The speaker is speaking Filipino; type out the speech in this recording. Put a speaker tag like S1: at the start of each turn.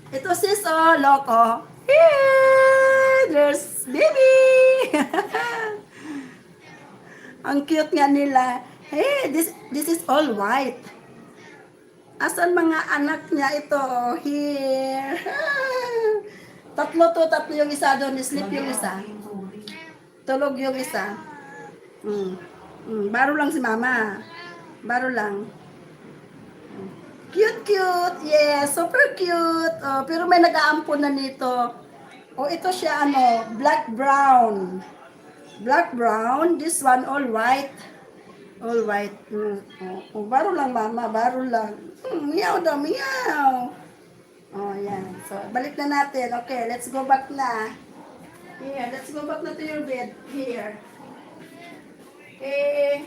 S1: Ito sis, oh, loko. Hey, there's baby. Ang cute nga nila. Hey, this is all white. Asan mga anak niya ito? Oh, here. Tatlo yung isa doon. Sleep yung isa. Tulog yung isa. Mm. Baro lang si mama. Baro lang. Cute, cute. Yes, super cute. Oh, pero may nag-aampon na nito. Oh, ito siya ano, black brown. Black brown. This one all white. All white. Baro lang mama, baro lang. Meow daw, meow. Oh, yan. So, balik na natin. Okay, let's go back na. Here, let's go back na to your bed. Here. Okay.